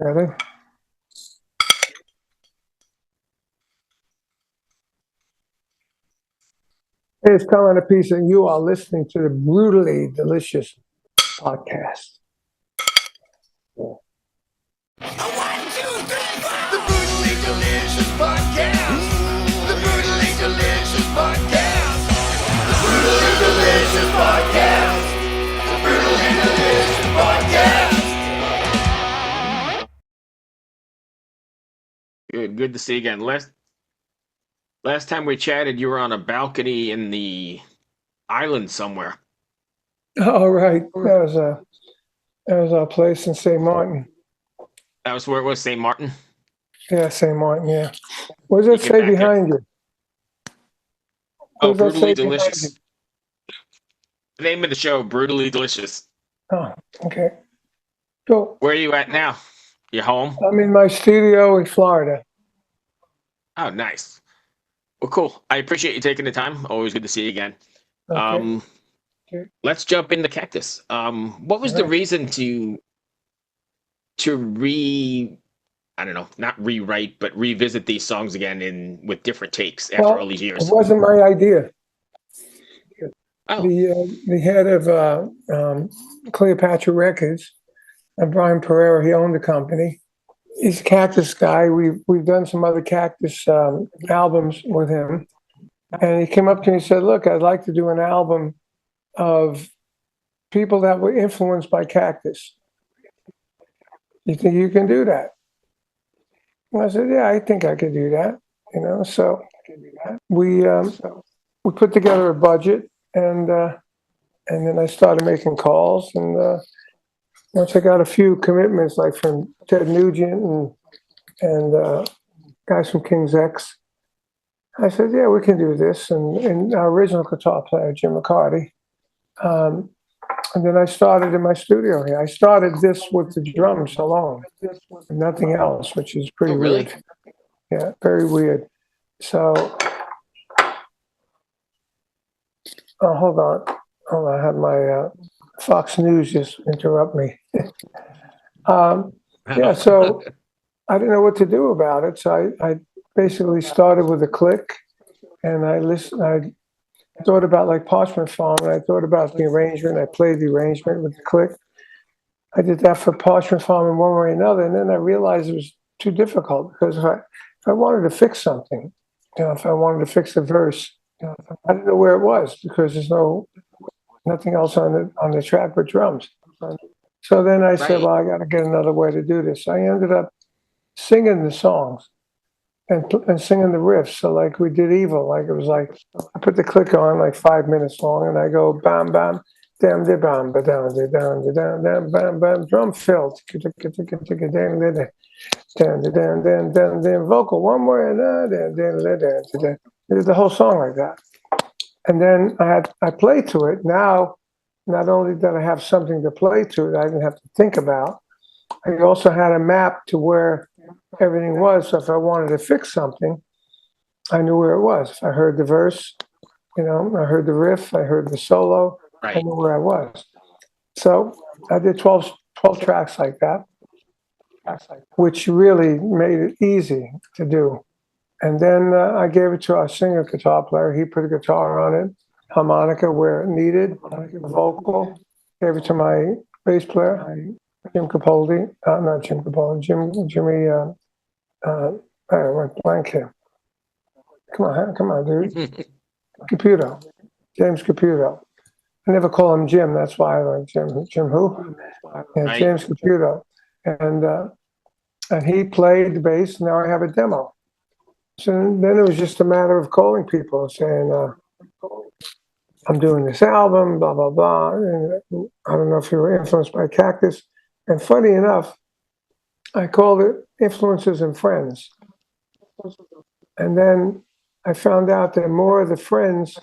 Ready? Hey, it's Carmine Appice, and you are listening to the Brutally Delicious podcast. One, two, three, four. The Brutally Delicious Podcast. The Brutally Delicious Podcast. The Brutally Delicious Podcast. The Brutally Delicious Podcast. Good to see you again. Last time we chatted, you were on a balcony in the island somewhere. All right, that was our place in St. Martin. That was where it was, St. Martin. Yeah, St. Martin. Yeah. What does that You say get back behind you? Oh, What does that Brutally say behind Delicious. The name of the show, Brutally Delicious. Oh, okay. So Where are you at now? You home? I'm in my studio in Florida. Oh, nice. Well, cool. I appreciate you taking the time. Always good to see you again. Okay. Let's jump into Cactus. What was the Alright. reason to I don't know, not rewrite, but revisit these songs again with different takes after all these It years? wasn't my idea. Oh, The head of Cleopatra Records, Brian Pereira, he owned the company. He's a Cactus guy. We've done some other Cactus albums with him, and he came up to me and said, "Look, I'd like to do an album of people that were influenced by Cactus. You think you can do that?" And I said, "Yeah, I think I could do that." So we put together a budget, and then I started making calls, and once I got a few commitments, like from Ted Nugent and guys from King's X, I said, "Yeah, we can do this." And our original guitar player, Jim McCarty. And then I started in my studio here. I started this with the drums alone, nothing else, which is pretty really? weird. Yeah, very weird. So, hold on. I had my Fox News just interrupt me. Yeah, so I didn't know what to do about it. So I basically started with a click, and I listened. I thought about like Parchment Farm, and I thought about the arrangement. I played the arrangement with the click. I did that for Parchment Farm in one way or another, and then I realized it was too difficult because if I wanted to fix something, if I wanted to fix the verse, I didn't know where it was because there's nothing else on the track but drums. So then I said, Right. well, I got to get another way to do this. I ended up singing the songs and singing the riffs. So like we did Evil, like it was like I put the click on like 5 minutes long, and I go bam bam dam de bam ba down de down de down dam bam bam drum fill then vocal one more and then did the whole song like that. And then I played to it. Now, not only did I have something to play to that I didn't have to think about, I also had a map to where everything was. So if I wanted to fix something, I knew where it was. If I heard the verse, I heard the riff, I heard the solo, I Right. knew where I was. So I did 12 tracks like that, which really made it easy to do. And then I gave it to our singer guitar player. He put a guitar on it, harmonica where needed, vocal. Gave it to my bass player, Jim Capaldi. Not Jim Capaldi, Jimmy. I went blank here. Come on, dude. Caputo, James Caputo. I never call him Jim. That's why I like Jim. Jim who? Yeah, Right. James Caputo. And he played the bass. Now I have a demo. So then it was just a matter of calling people and saying, I'm doing this album, blah, blah, blah. And I don't know if you were influenced by Cactus. And funny enough, I called it Influences and Friends. And then I found out that more of the friends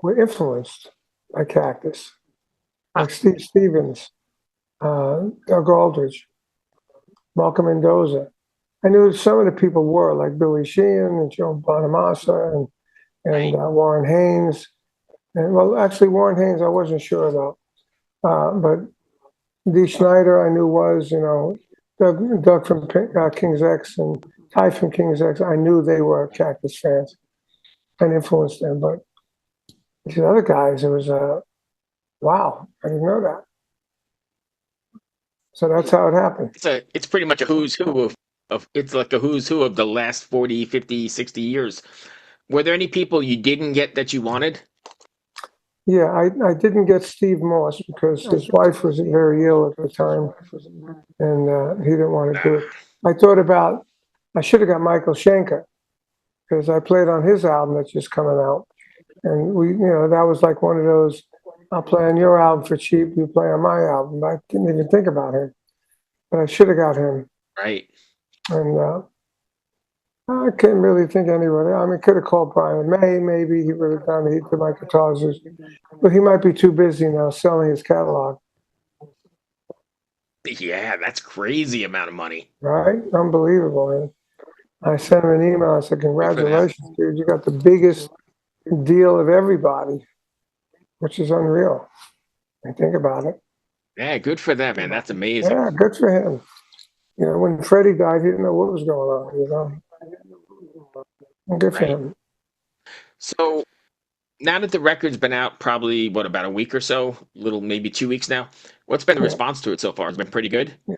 were influenced by Cactus, like Steve Stevens, Doug Aldrich, Malcolm Mendoza. I knew some of the people were, like Billy Sheehan and Joe Bonamassa and Warren Haynes. And well, actually, Warren Haynes, I wasn't sure about. But Dee Snider, I knew was, Doug from King's X and Ty from King's X, I knew they were Cactus fans and influenced them. But these other guys, it was wow, I didn't know that. So that's how it happened. It's pretty much a who's who of it's like a who's who of the last 40, 50, 60 years. Were there any people you didn't get that you wanted? Yeah, I didn't get Steve Moss because his wife was very ill at the time, and he didn't want to do it. I thought about I should have got Michael Schenker because I played on his album that's just coming out, and that was like one of those. I'll play on your album for cheap. You play on my album. I didn't even think about him, but I should have got him. Right. And I can't really think of anybody. I mean, could have called Brian May. Maybe he would have done it. He did my guitars, but he might be too busy now selling his catalog. Yeah, that's crazy amount of money. Right? Unbelievable. And I sent him an email. I said, "Congratulations, dude! You got the biggest deal of everybody," which is unreal. I think about it. Yeah, good for them, man. That's amazing. Yeah, good for him. When Freddie died, he didn't know what was going on. Good for him. So now that the record's been out probably, about a week or so, maybe 2 weeks now, what's been the response to it so far? It's been pretty good? Yeah.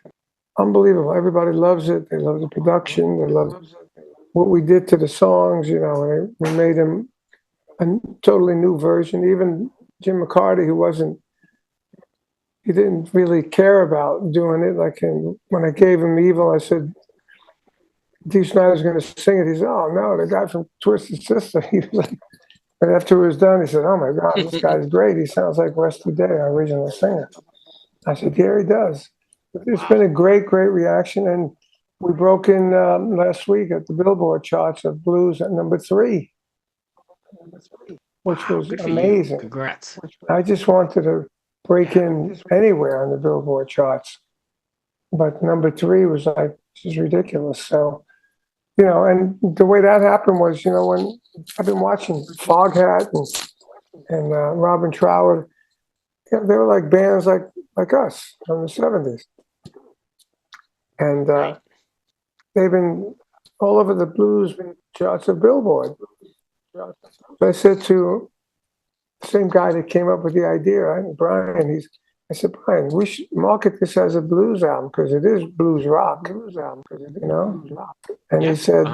Unbelievable. Everybody loves it. They love the production. They love what we did to the songs. We made them a totally new version. Even Jim McCarty, he didn't really care about doing it. Like when I gave him Evil, I said, Dee Snider's going to sing it. He said, "Oh, no, the guy from Twisted Sister." He was like, but after it was done, he said, "Oh, my God, this guy's great. He sounds like Rusty Day, our original singer." I said, "Yeah, he does." But it's been a great, great reaction. And we broke in last week at the Billboard charts of blues at number 3, which was amazing. Congrats. I just wanted to break in anywhere on the Billboard charts. But number 3 was like, this is ridiculous. So, and the way that happened was, when I've been watching Foghat and Robin Trower, they were like bands like us from the 70s. And they've been all over the blues charts of Billboard. So I said to the same guy that came up with the idea, Brian, I said, "Brian, we should market this as a blues album because it is blues rock, And he said,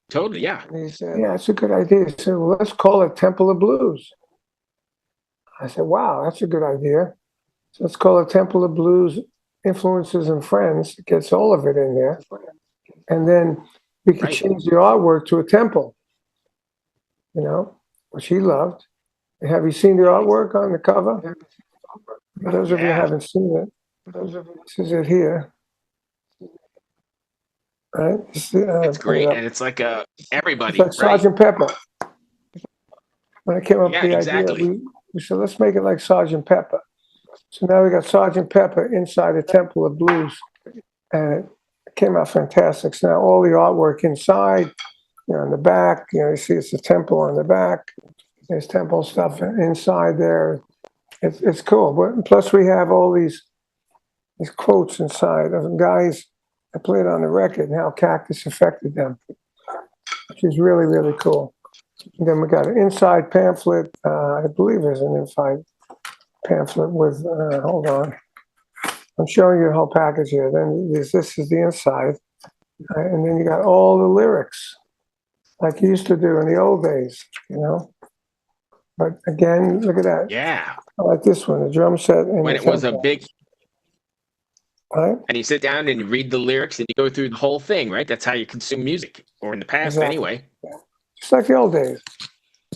"Totally, yeah." And he said, "Yeah, it's a good idea." He said, "Well, let's call it Temple of Blues." I said, "Wow, that's a good idea. So let's call it Temple of Blues Influences and Friends." It gets all of it in there. And then we could change the artwork to a temple, which he loved. Have you seen the artwork on the cover? For those of you who haven't seen it, this is it here. Right? It's great, and it's like everybody. It's like Sgt. Pepper. When I came up with the idea, we said, let's make it like Sgt. Pepper. So now we got Sgt. Pepper inside the Temple of Blues, and it came out fantastic. So now all the artwork inside, in the back, you see it's a temple on the back. There's temple stuff inside there. It's cool. But plus we have all these quotes inside of guys that played on the record and how Cactus affected them, which is really, really cool. And then we got an inside pamphlet. I believe there's an inside pamphlet with, hold on. I'm showing you the whole package here. Then this is the inside. And then you got all the lyrics like you used to do in the old days, But again, look at that. Yeah. I like this one, the drum set. When it was a big... Right? And you sit down and you read the lyrics and you go through the whole thing, right? That's how you consume music, or in the past anyway. Yeah. Just like the old days,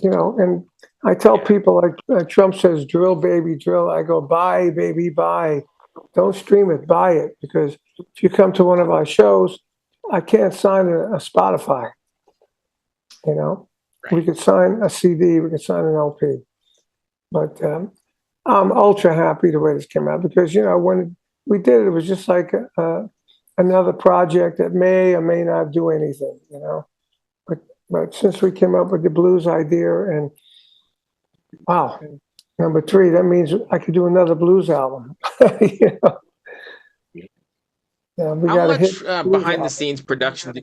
and I tell people like Trump says, "Drill, baby, drill." I go, "Buy, baby, buy. Don't stream it, buy it." Because if you come to one of our shows, I can't sign a Spotify. We could sign a CD, we could sign an LP. But I'm ultra happy the way this came out because, when we did it, it was just like another project that may or may not do anything, But since we came up with the blues idea and, wow, number 3, that means I could do another blues album, We How got a hit. much behind the scenes production?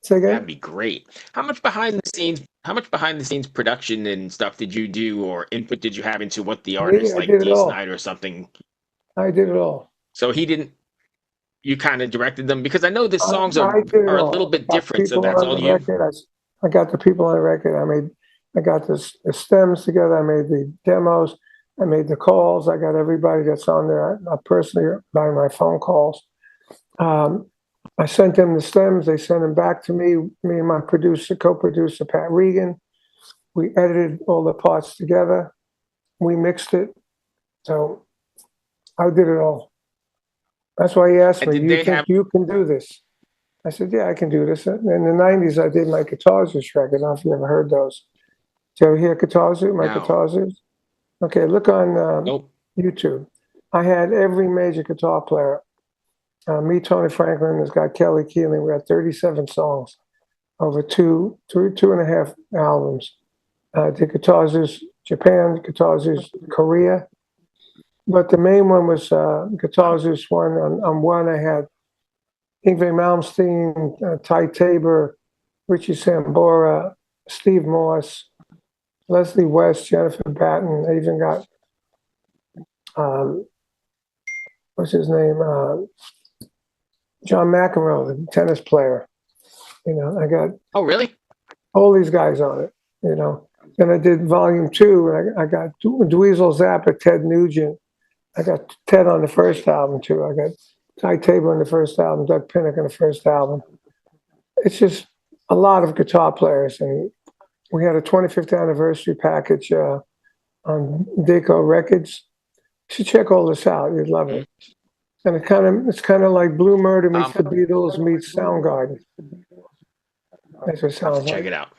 Say That'd again? be great. How much behind the scenes production and stuff did you do, or input did you have into what the Me, artist I like did it D. all. Snyder or something? I did it all. So he didn't. You kind of directed them because I know the songs I did it are a little all. bit I got different. So people that's on all the you. record. I got the people on the record. I got the stems together. I made the demos. I made the calls. I got everybody that's on there. I personally by my phone calls. I sent them the stems. They sent them back to me. Me and my co-producer Pat Regan. We edited all the parts together. We mixed it. So I did it all. That's why he asked And me, did "You they think have? you can do this?" I said, "Yeah, I can do this." In the '90s, I did my Guitars record. I don't know if you ever heard those. Did you ever hear Guitars? My No. Guitars? Okay, look on Nope. YouTube. I had every major guitar player. Me, Tony Franklin, has got Kelly Keeling. We had 37 songs over two and a half albums. The Guitars Japan, Guitars Korea. But the main one was Guitars one. On one, I had Yngwie Malmsteen, Ty Tabor, Richie Sambora, Steve Morse, Leslie West, Jennifer Batten. I even got, what's his name? John McEnroe, the tennis player. I got Oh, really? all these guys on it, Then I did volume 2, and I got Dweezil Zappa, Ted Nugent. I got Ted on the first album, too. I got Ty Tabor on the first album, Doug Pinnick on the first album. It's just a lot of guitar players. And we had a 25th anniversary package on Deco Records. You should check all this out. You'd love it. And it's kind of like Blue Murder meets the Beatles meets Soundgarden. That's what it I'll have sounds to check like. it out.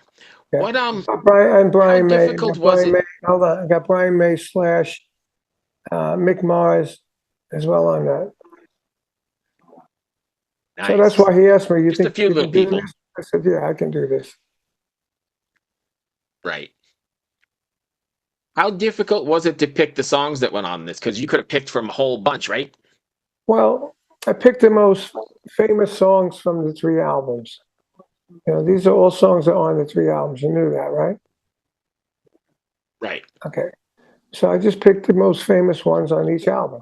Yeah. What Brian May. difficult was it? Hold on, I got Brian May / Mick Mars as well on that. Nice. So that's why he asked me, "You Just a think few you little can do people. this?" I said, "Yeah, I can do this." Right. How difficult was it to pick the songs that went on this? Because you could have picked from a whole bunch, right? Well, I picked the most famous songs from the 3 albums. These are all songs that are on the 3 albums. You knew that, right? Right. Okay. So I just picked the most famous ones on each album.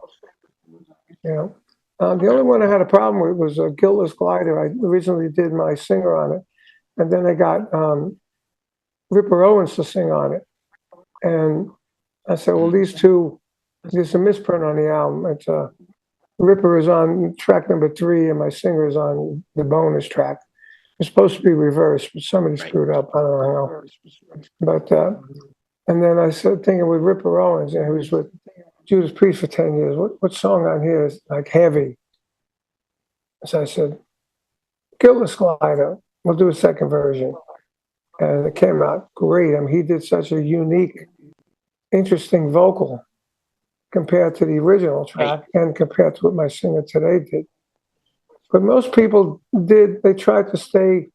The only one I had a problem with was a Guiltless Glider. I originally did my singer on it, and then I got Ripper Owens to sing on it. And I said, well, these two, there's a misprint on the album. It's Ripper is on track number 3, and my singer is on the bonus track. It's supposed to be reversed, but somebody screwed up. I don't know how. But and then I started thinking with Ripper Owens, who was with Judas Priest for 10 years. What song on here is like heavy? So I said, Guiltless Glider. We'll do a second version. And it came out great. I mean, he did such a unique, interesting vocal compared to the original track and compared to what my singer today did. But most people they tried to stay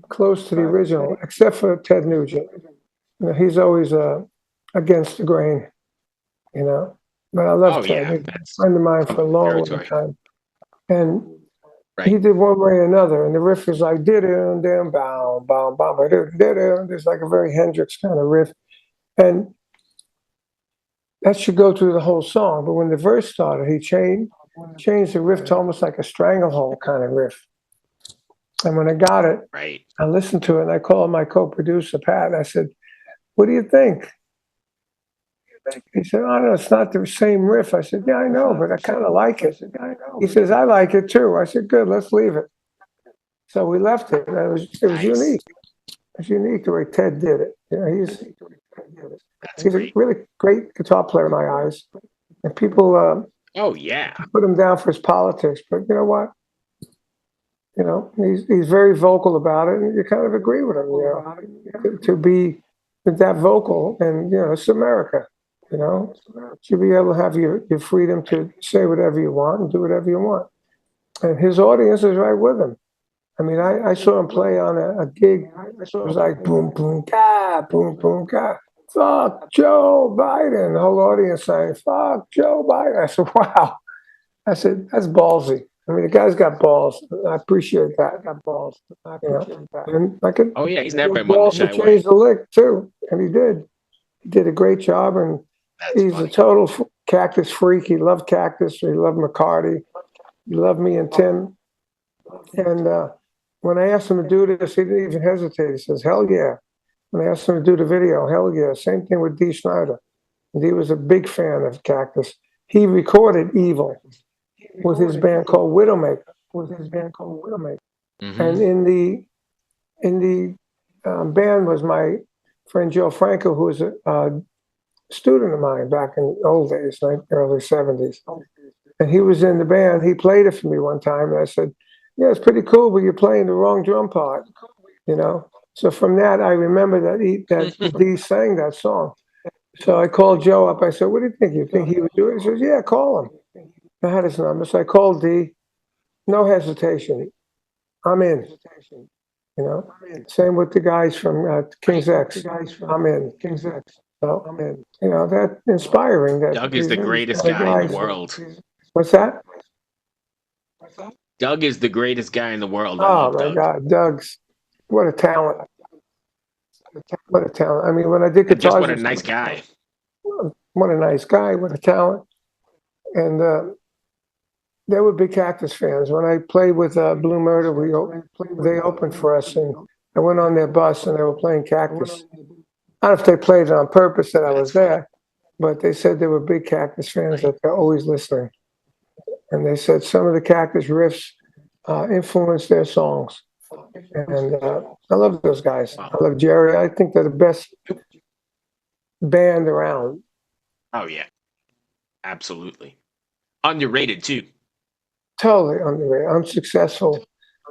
close to the original, except for Ted Nugent. He's always against the grain, But I love Ted. He's a friend of mine for a long time. And he did one way or another. And the riff is like, down, bow, bow, bow, there's like a very Hendrix kind of riff. And that should go through the whole song. But when the verse started, he changed the riff to almost like a stranglehold kind of riff. And when I got it, I listened to it, and I called my co-producer, Pat, and I said, what do you think? He said, I don't know, it's not the same riff. I said, yeah, I know, but I kind of like it. He says, I like it too. I said, good, let's leave it. So we left it. And it was unique. It's unique the way Ted did it. He's a really great guitar player in my eyes. And people put him down for his politics. But you know what? He's very vocal about it, and you kind of agree with him, to be that vocal. And, it's America. You should be able to have your freedom to say whatever you want and do whatever you want. And his audience is right with him. I mean, I saw him play on a gig. It was like boom, boom, ka, boom, boom, ka. Fuck Joe Biden. The whole audience saying, fuck Joe Biden. I said, wow. I said, that's ballsy. I mean, the guy's got balls. I appreciate that. Got balls. And I could. Oh yeah, he's never been one to Balls to shy away. change the lick too, and he did. He did a great job, and That's he's funny. a total cactus freak. He loved Cactus. He loved McCarty. He loved me and Tim. And when I asked him to do this, he didn't even hesitate. He says, "Hell yeah!" When I asked him to do the video, hell yeah. Same thing with Dee Snider. And he was a big fan of Cactus. He recorded Evil with his band called Widowmaker. Mhm. And in the band was my friend Joe Franco, who was a student of mine back in the old days, like early 70s. And he was in the band. He played it for me one time, and I said, "Yeah, it's pretty cool, but you're playing the wrong drum part," you know. So from that, I remember that Dee sang that song. So I called Joe up. I said, "What do you think? You think he would do it?" He says, "Yeah, call him." I had his number, so I called Dee. No hesitation. I'm in. You know. Same with the guys from King's X. I'm in. So, you know, that inspiring. That Doug is the these greatest other guy in the guys- world. What's that? Doug is the greatest guy in the world. I Oh love my Doug. God, Doug's what a talent! What a talent! I mean, when I did And just guitars, what a nice guy. what a nice guy, what a talent. And they were big Cactus fans. When I played with Blue Murder, they opened for us, and I went on their bus, and they were playing Cactus. I don't know if they played it on purpose that I was there, but they said they were big Cactus fans, that they're always listening. And they said some of the Cactus riffs influenced their songs. And I love those guys. Wow. I love Jerry. I think they're the best band around. Oh yeah, absolutely. Underrated too. Totally underrated. Unsuccessful.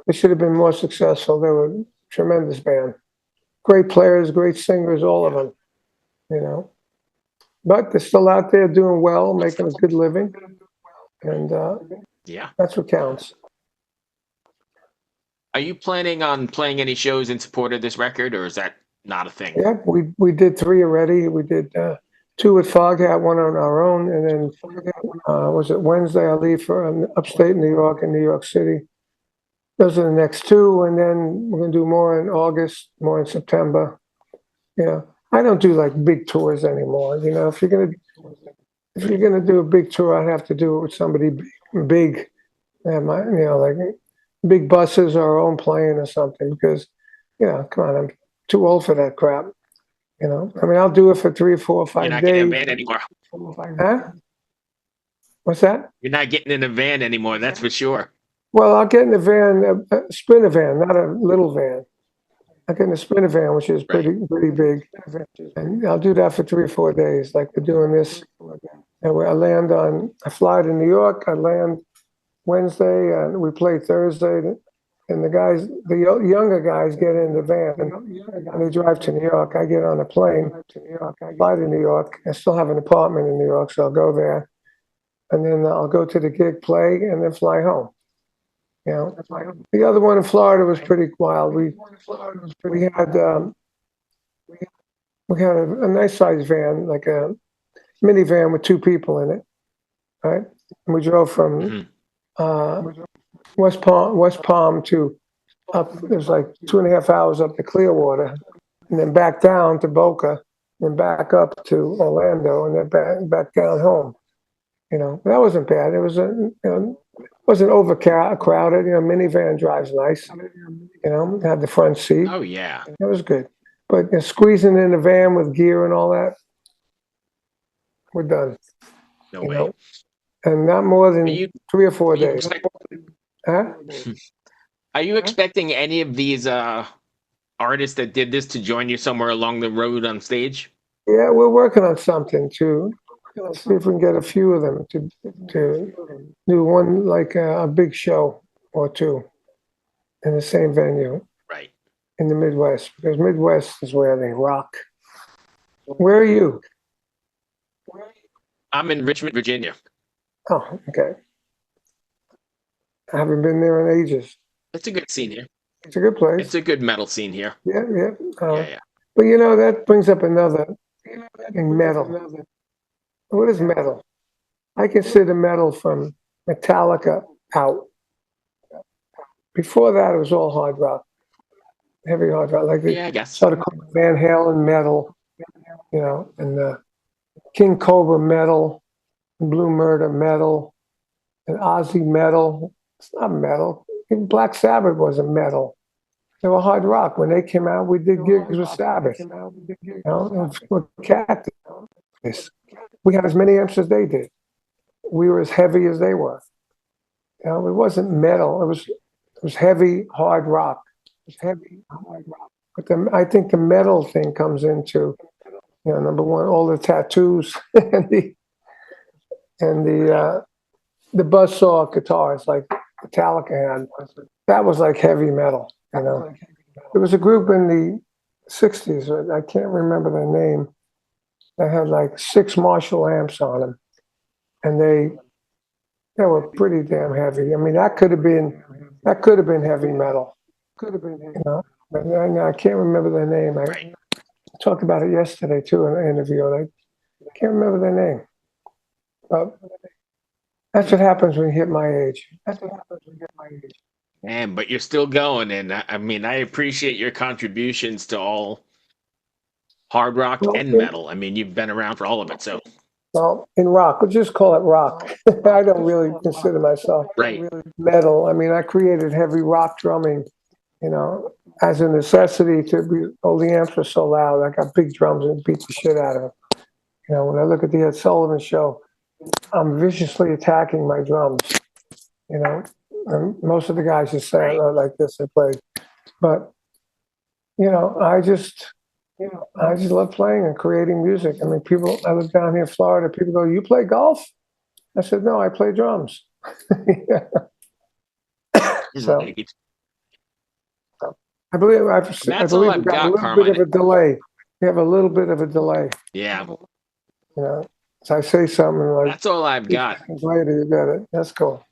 They should have been more successful. They were a tremendous band. Great players, great singers, all of them, you know. But they're still out there doing well, making a good living. And Yeah. that's what counts. Are you planning on playing any shows in support of this record, or is that not a thing? Yeah, we did 3 already. We did 2 at Foghat, 1 on our own. And then was it Wednesday? I leave for upstate New York and New York City. Those are the next 2. And then we're going to do more in August, more in September. Yeah. I don't do like big tours anymore. You know, if you're gonna do a big tour, I'd have to do it with somebody big. And you know, like big buses or our own plane or something, because, you know, come on, I'm too old for that crap. You know, I mean, I'll do it for 3 or 4 or 5 You're not getting in a days. van anymore. Huh? What's that? You're not getting in a van anymore. That's for sure. Well, I'll get in a van, a Sprinter van, not a little van. I'll get in a Sprinter van, which is pretty big. And I'll do that for 3 or 4 days, like we're doing this. And I fly to New York, I land Wednesday, and we play Thursday. And the younger guys get in the van and they drive to New York. I get on a plane, fly to New York. I still have an apartment in New York, so I'll go there. And then I'll go to the gig, play, and then fly home. You know, the other one in Florida was pretty wild. We had a nice sized van, like a minivan with 2 people in it, right? And we drove from West Palm to up. It was like 2.5 hours up to Clearwater, and then back down to Boca, and back up to Orlando, and then back down home. You know, that wasn't bad. It was wasn't overcrowded. You know, minivan drives nice. You know, had the front seat. Oh yeah. It was good. But squeezing in a van with gear and all that, we're done. No You way. know, and not more than Are you- 3 or 4 Are you, days. expect- Huh? are you expecting any of these artists that did this to join you somewhere along the road on stage? Yeah, we're working on something to see if we can get a few of them to do one, like a big show or 2 in the same venue Right. in the Midwest, because Midwest is where they rock. Where are you? I'm in Richmond, Virginia. Oh, okay. I haven't been there in ages. It's a good scene here. It's a good place. It's a good metal scene here. Yeah. Yeah. But you know, that brings up another thing, metal. What is metal? I consider metal from Metallica out. before that, it was all hard rock, heavy hard rock. Like they Yeah, I guess. started calling Van Halen metal, you know, and King Cobra metal, Blue Murder metal, and Ozzy metal. It's not metal. Even Black Sabbath wasn't metal. They were hard rock. When they came out, we did gigs with Sabbath. You know, and with Cactus. We had as many amps as they did. We were as heavy as they were. You know, it wasn't metal. It was heavy, hard rock. It was heavy, hard rock. But I think the metal thing comes into, you know, number one, all the tattoos and the buzzsaw guitars like Metallica had. That was like heavy metal. You know, there was a group in the '60s. I can't remember their name. They had like 6 Marshall amps on them, and they were pretty damn heavy. I mean, that could have been heavy metal. Could have been, you know. But I can't remember their name. I talked about it yesterday too in an interview. And I can't remember their name. But that's what happens when you hit my age. That's what happens when you hit my age. Man, but you're still going, and I mean, I appreciate your contributions to all hard rock Well, and metal. I mean, you've been around for all of it, so Well, in rock, we'll just call it rock. I don't really consider myself right. metal. I mean, I created heavy rock drumming, you know, as a necessity to be, the amps were so loud. I got big drums and beat the shit out of them. You know, when I look at the Ed Sullivan show, I'm viciously attacking my drums, you know, and most of the guys just say, oh, like this, I play. But, you know, I just love playing and creating music. I mean, I live down here in Florida. People go, "You play golf?" I said, "No, I play drums." So Right. I believe That's all I've we got got, a little Carmine. bit of a delay. We have a little bit of a delay. Yeah, You know, so I say something like that's all I've 2 got. seconds later, you got it. That's cool.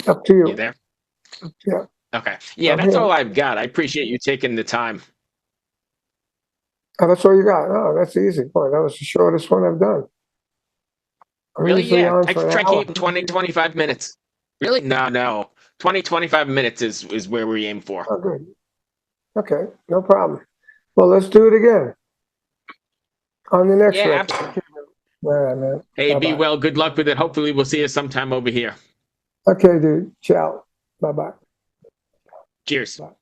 Up to You you. there? Yeah. Okay. Yeah, I'm that's here. all I've got. I appreciate you taking the time. Oh, that's all you got. Oh, that's easy. Boy, that was the shortest one I've done. I'm Really? usually Yeah. on I for an try to hour. keep 20, 25 minutes. Really? No. 20, 25 minutes is where we aim for. Oh, good. Okay, no problem. Well, let's do it again on the next Yeah, record. absolutely. All right, man. Hey, be Bye-bye. well. Good luck with it. Hopefully, we'll see you sometime over here. Okay, dude. Ciao. Bye-bye. Cheers. Bye.